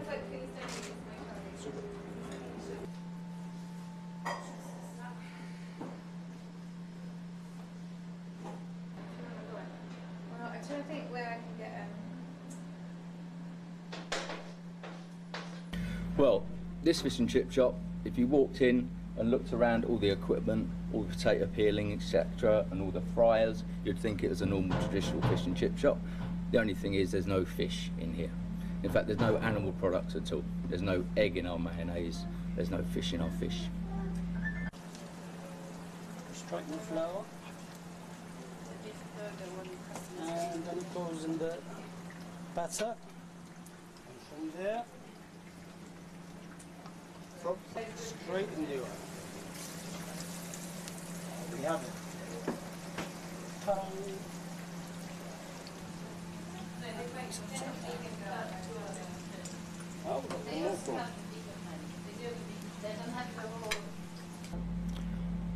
Well, I'm trying to think where I can get Well, this fish and chip shop, if you walked in and looked around all the equipment, all the potato peeling, etc., and all the fryers, you'd think it was a normal traditional fish and chip shop. The only thing is there's no fish in here. In fact, there's no animal products at all. There's no egg in our mayonnaise. There's no fish in our fish. Straighten the flour. And then it goes in the batter. And from there, straight in the oil. We have it.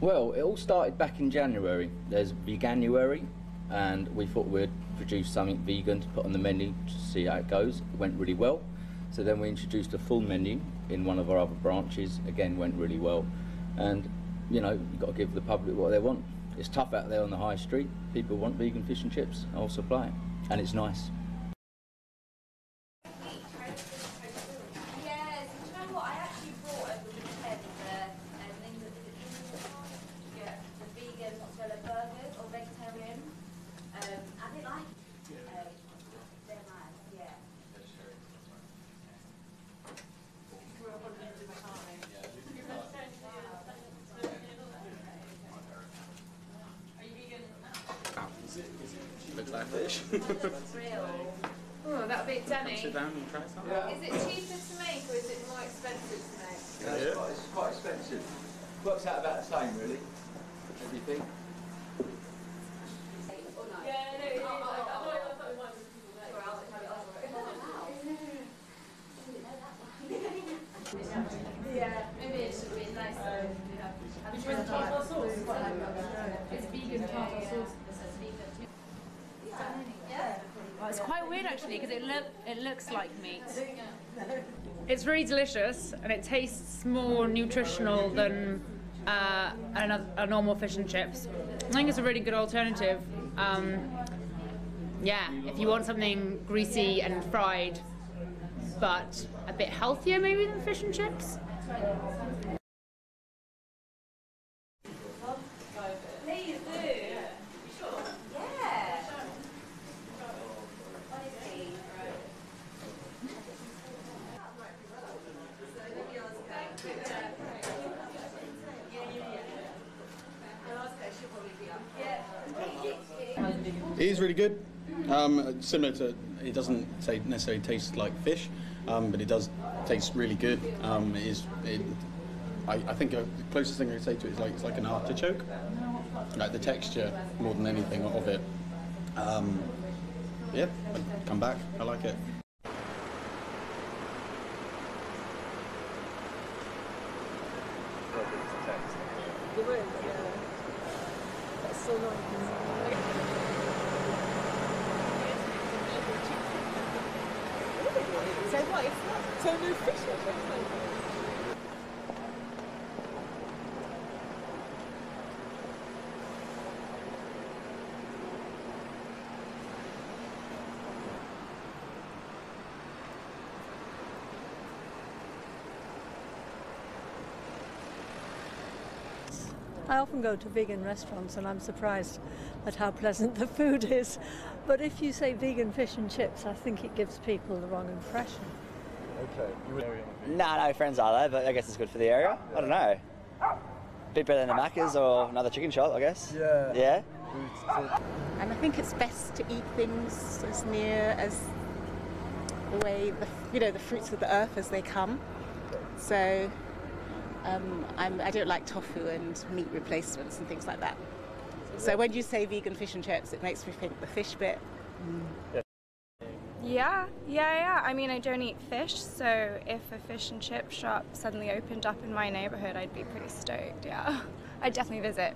Well, it all started back in January. There's Veganuary, and we thought we'd produce something vegan to put on the menu to see how it goes. It went really well. So then we introduced a full menu in one of our other branches. Again, went really well. And you know, you've got to give the public what they want. It's tough out there on the high street. People want vegan fish and chips. I'll supply it, and it's nice. Looks like fish. Oh, that'll be Danny. Sit down and try something. Yeah. Is it cheaper to make or is it more expensive to make? Yeah, it's quite expensive. Works out about the same, really. Everything. Yeah, maybe it should be nice to have. Which one's tartar sauce? It's vegan tartar sauce. Well, it's quite weird actually because it looks like meat. It's really delicious and it tastes more nutritional than a normal fish and chips. I think it's a really good alternative. Yeah, if you want something greasy and fried, but a bit healthier maybe than fish and chips. Please do. Sure. Yeah. It is really good. Similar to, it doesn't necessarily taste like fish, but it does taste really good. I think the closest thing I could say to it is like it's like an artichoke, like the texture more than anything of it. Yeah, I'd come back. I like it. The word, yeah. That's so nice. So what? It's not so no fish or something. I often go to vegan restaurants and I'm surprised at how pleasant the food is. But if you say vegan fish and chips, I think it gives people the wrong impression. Okay. No friends are there, but I guess it's good for the area. I don't know. Bit better than the Macca's or another chicken shop, I guess. Yeah. Yeah? And I think it's best to eat things as near as the way, the fruits of the earth as they come. So I don't like tofu and meat replacements and things like that. So when you say vegan fish and chips, it makes me think the fish bit. Yeah. I mean, I don't eat fish, so if a fish and chip shop suddenly opened up in my neighborhood, I'd be pretty stoked, yeah. I'd definitely visit.